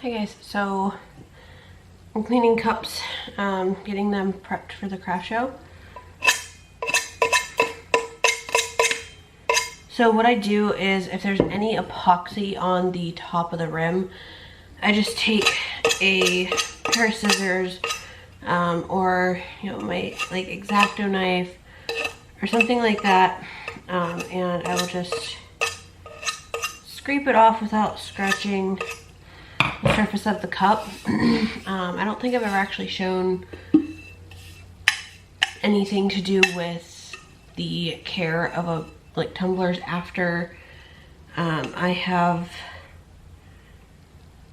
Hi guys, so I'm cleaning cups, getting them prepped for the craft show. So what I do is if there's any epoxy on the top of the rim, I just take a pair of scissors or my like X-Acto knife or something like that, and I will just scrape it off without scratching the surface of the cup. I don't think I've ever actually shown anything to do with the care of a tumblers after I have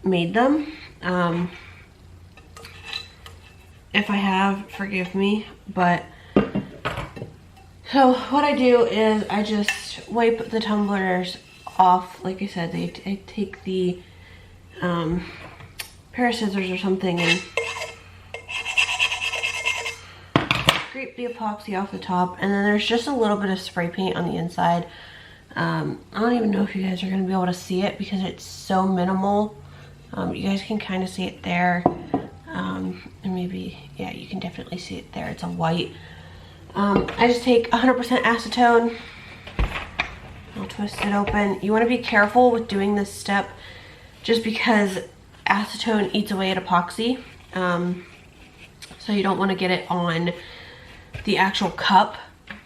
made them. If I have, forgive me, but so what I do is I just wipe the tumblers off. Like I said, I take the pair of scissors or something and scrape the epoxy off the top, and then there's just a little bit of spray paint on the inside. I don't even know if you guys are going to be able to see it because it's so minimal. You guys can kind of see it there, and maybe, yeah, you can definitely see it there. It's a white. I just take 100% acetone. I'll twist it open. You want to be careful with doing this step just because acetone eats away at epoxy. So you don't want to get it on the actual cup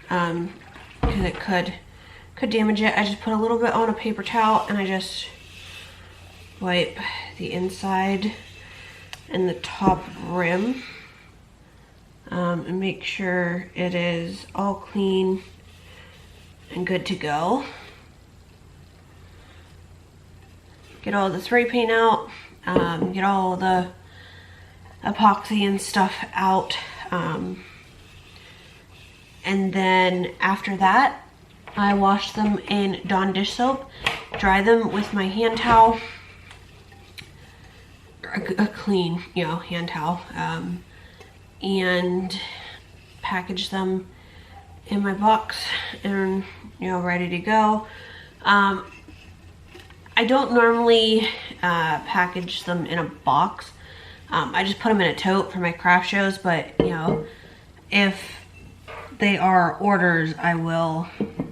because it could damage it. I just put a little bit on a paper towel and I just wipe the inside and the top rim and make sure it is all clean and good to go. Get all the spray paint out, get all the epoxy and stuff out, and then after that I wash them in Dawn dish soap, dry them with my hand towel, a clean hand towel, and package them in my box and ready to go. I don't normally package them in a box. I just put them in a tote for my craft shows, but if they are orders, I will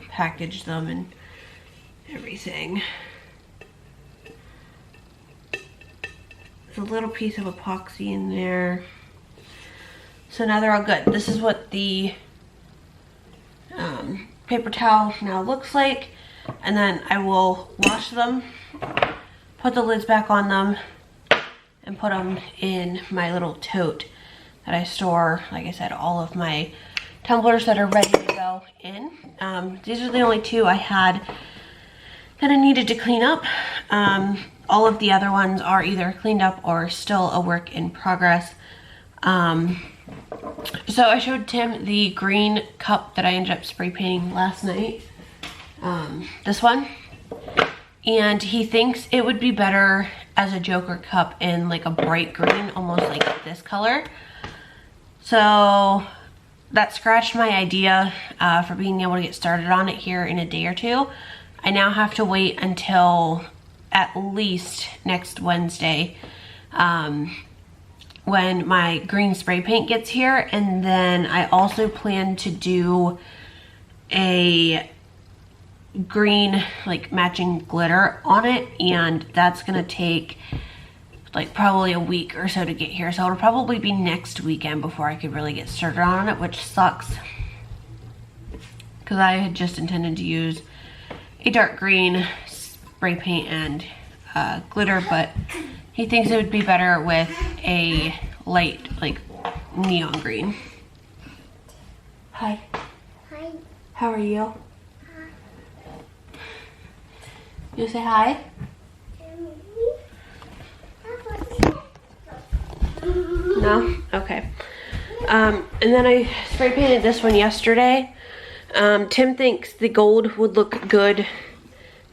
package them and everything. There's a little piece of epoxy in there. So now they're all good. This is what the paper towel now looks like. And then I will wash them, put the lids back on them, and put them in my little tote that I store, like I said, all of my tumblers that are ready to go in. These are the only two I had that I needed to clean up. All of the other ones are either cleaned up or still a work in progress. So I showed Tim the green cup that I ended up spray painting last night. This one, and he thinks it would be better as a Joker cup in like a bright green, almost like this color. So that scratched my idea for being able to get started on it here in a day or two. I now have to wait until at least next Wednesday when my green spray paint gets here, and then I also plan to do a green like matching glitter on it, and that's gonna take like probably a week or so to get here, so it'll probably be next weekend before I could really get started on it, which sucks because I had just intended to use a dark green spray paint and glitter, but he thinks it would be better with a light like neon green. Hi. Hi. How are you? You say hi? No? Okay. And then I spray painted this one yesterday. Tim thinks the gold would look good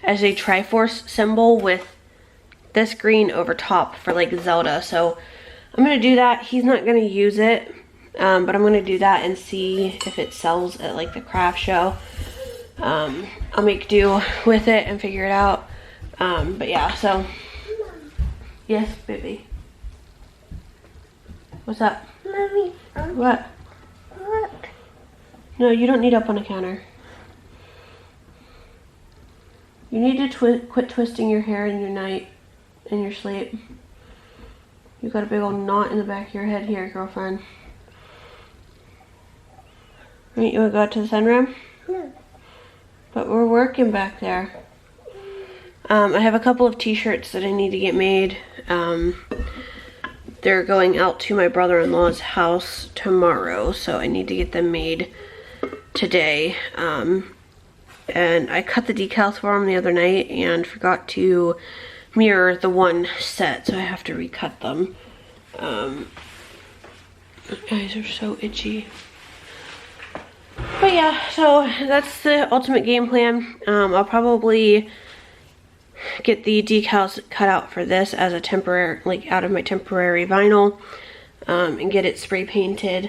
as a Triforce symbol with this green over top for like Zelda. So I'm gonna do that. He's not gonna use it, but I'm gonna do that and see if it sells at like the craft show. I'll make do with it and figure it out. But yeah, so Yes, baby. What's up? Mommy. What? Look. No, you don't need up on the counter. You need to quit twisting your hair in your night, in your sleep. You got a big old knot in the back of your head here, girlfriend. Right, you wanna go out to the sunroom? Yeah. But we're working back there. I have a couple of t-shirts that I need to get made. They're going out to my brother-in-law's house tomorrow, so I need to get them made today. And I cut the decals for them the other night and forgot to mirror the one set, so I have to recut them. My eyes are so itchy. But yeah, so that's the ultimate game plan. I'll probably get the decals cut out for this as a temporary, like out of my temporary vinyl, and get it spray painted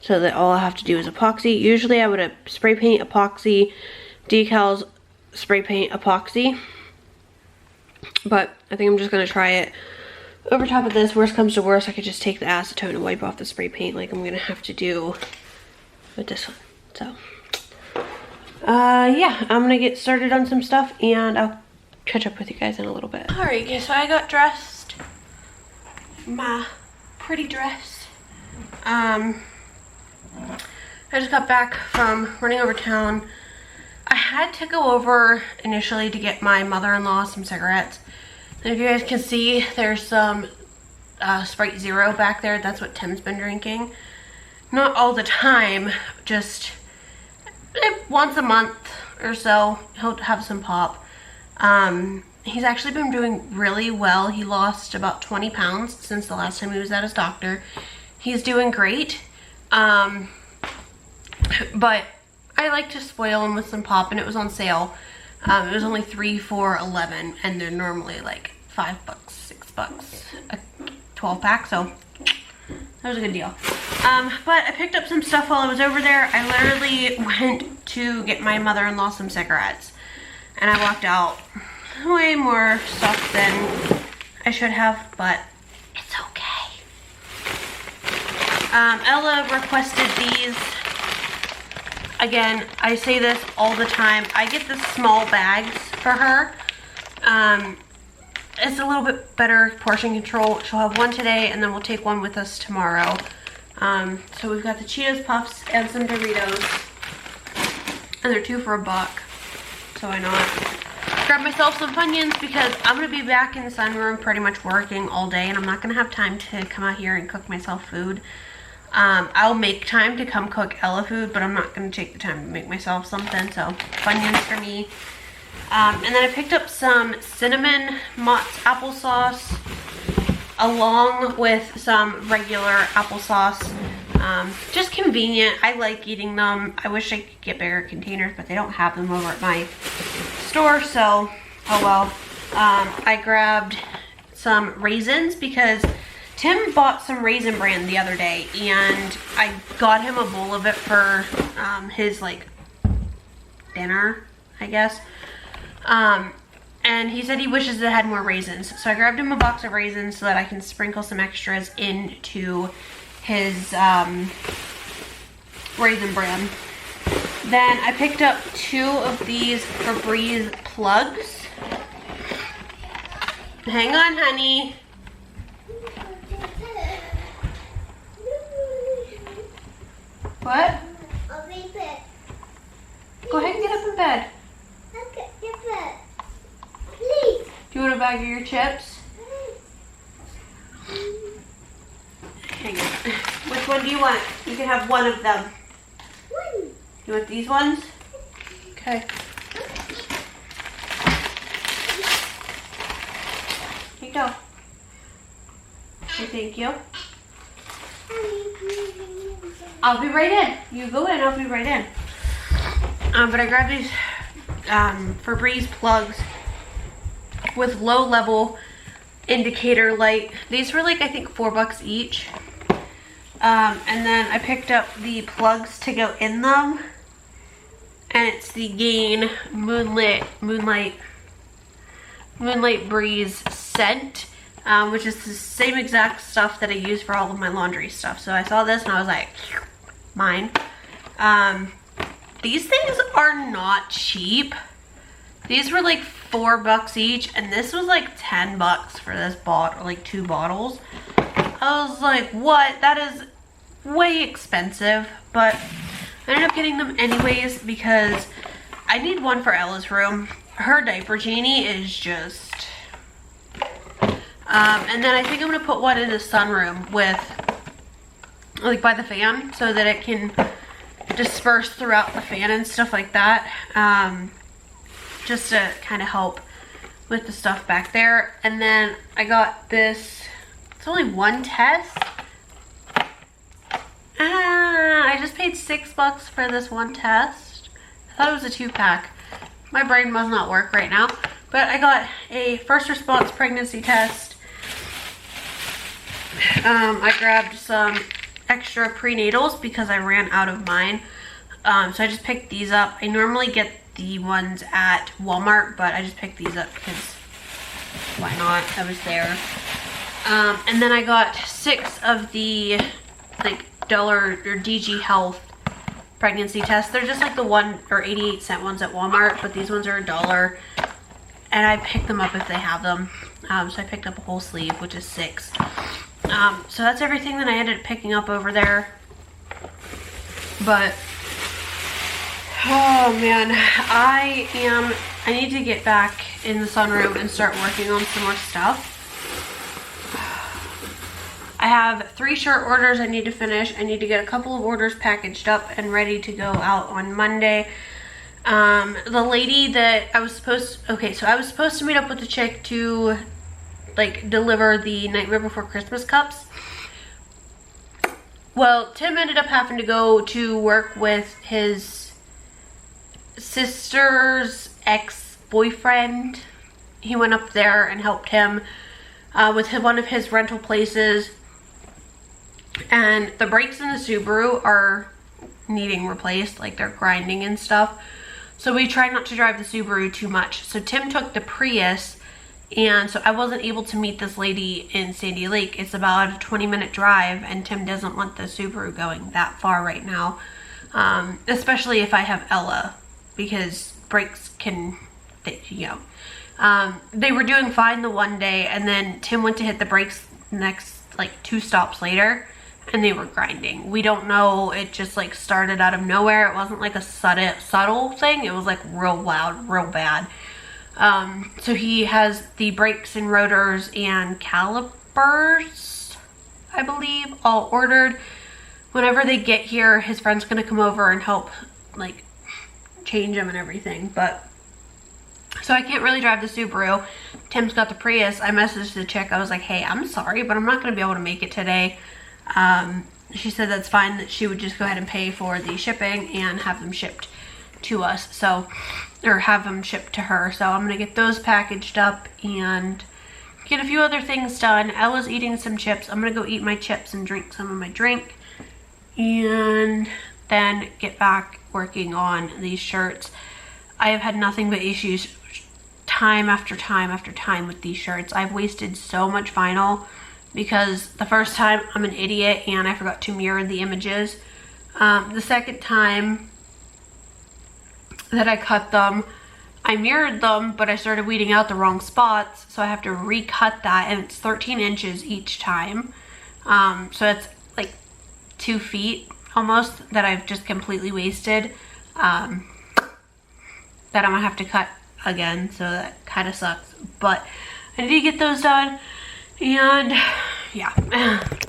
so that all I have to do is epoxy. Usually I would spray paint, epoxy, decals, spray paint, epoxy. But I think I'm just gonna try it over top of this. Worst comes to worst, I could just take the acetone and wipe off the spray paint like I'm gonna have to do with this one. So, yeah, I'm gonna get started on some stuff and I'll catch up with you guys in a little bit. Alright guys, so I got dressed. My pretty dress. I just got back from running over town. I had to go over initially to get my mother-in-law some cigarettes. And if you guys can see, there's some Sprite Zero back there. That's what Tim's been drinking. Not all the time, just once a month or so, he'll have some pop. He's actually been doing really well. He lost about 20 pounds since the last time he was at his doctor. He's doing great. But I like to spoil him with some pop, and it was on sale. It was only 3 for $11, and they're normally like $5, $6 a 12 pack, so that was a good deal. But I picked up some stuff while I was over there. I literally went to get my mother-in-law some cigarettes, and I walked out way more stuff than I should have, but it's okay. Ella requested these. Again, I say this all the time. I get the small bags for her. It's a little bit better portion control. She'll have one today, and then we'll take one with us tomorrow. So we've got the Cheetos Puffs and some Doritos. And they're 2 for $1. So why not? Grab myself some Funyuns because I'm going to be back in the sunroom pretty much working all day, and I'm not going to have time to come out here and cook myself food. I'll make time to come cook Ella food, but I'm not going to take the time to make myself something, so Funyuns for me. And then I picked up some cinnamon Mott's applesauce along with some regular applesauce. Just convenient. I like eating them. I wish I could get bigger containers, but they don't have them over at my store, so oh well. I grabbed some raisins because Tim bought some Raisin Bran the other day, and I got him a bowl of it for his like dinner, I guess. And he said he wishes it had more raisins, so I grabbed him a box of raisins so that I can sprinkle some extras into his Raisin Bran. Then I picked up 2 of these Febreze plugs. Hang on, honey. What? I'll be back. Go ahead and get up in bed. Okay, get back. Please. Do you want a bag of your chips? Hang on. Which one do you want? You can have one of them. One. You want these ones? Okay. Here you go. Okay, thank you. I'll be right in. You go in, I'll be right in. But I grabbed these Febreze plugs with low level indicator light. These were like, I think $4 each. And then I picked up the plugs to go in them. And it's the Gain Moonlight Breeze scent. which is the same exact stuff that I use for all of my laundry stuff. So I saw this and I was like, mine. These things are not cheap. These were like $4 each, and this was like $10 for this bottle, like 2 bottles. I was like, what? That is way expensive, but I ended up getting them anyways because I need one for Ella's room. Her diaper genie is just... and then I think I'm gonna put one in the sunroom with, like, by the fan, so that it can disperse throughout the fan and stuff like that. Just to kind of help with the stuff back there. And then I got this, it's only one test. I just paid $6 for this one test. I thought it was a 2-pack. My brain must not work right now. But I got a first response pregnancy test. I grabbed some extra prenatals because I ran out of mine. So I just picked these up. I normally get the ones at Walmart, but I just picked these up because why not? I was there. And then I got 6 of the like dollar or DG Health pregnancy tests. They're just like the 1 or 88-cent ones at Walmart, but these ones are $1. And I picked them up if they have them. So I picked up a whole sleeve, which is 6. So that's everything that I ended up picking up over there. But oh man, I need to get back in the sunroom and start working on some more stuff. I have 3 shirt orders I need to finish. I need to get a couple of orders packaged up and ready to go out on Monday. The lady that I was supposed to meet up with the chick to like deliver the Nightmare Before Christmas cups. Well, Tim ended up having to go to work with his sister's ex-boyfriend. He went up there and helped him with one of his rental places. And the brakes in the Subaru are needing replaced, like they're grinding and stuff. So we tried not to drive the Subaru too much. So Tim took the Prius, and so I wasn't able to meet this lady in Sandy Lake. It's about a 20-minute drive, and Tim doesn't want the Subaru going that far right now. Especially if I have Ella, because brakes can, they were doing fine the one day, and then Tim went to hit the brakes next, like 2 stops later, and they were grinding. We don't know, it just like started out of nowhere. It wasn't like a subtle thing, it was like real loud, real bad. So he has the brakes and rotors and calipers, I believe, all ordered. Whenever they get here, his friend's gonna come over and help like change them and everything. But so I can't really drive the Subaru. Tim's got the Prius. I messaged the chick. I was like, hey, I'm sorry, but I'm not gonna be able to make it today. She said that's fine, that she would just go ahead and pay for the shipping and have them shipped to us. So, or have them shipped to her. So I'm gonna get those packaged up and get a few other things done. Ella's eating some chips. I'm gonna go eat my chips and drink some of my drink, and then get back working on these shirts. I have had nothing but issues time after time after time with these shirts. I've wasted so much vinyl because the first time I'm an idiot and I forgot to mirror the images. The second time that I cut them, I mirrored them, but I started weeding out the wrong spots, so I have to recut that, and it's 13 inches each time. So it's like 2 feet almost that I've just completely wasted, that I'm gonna have to cut again, so that kind of sucks. But I need to get those done, and yeah.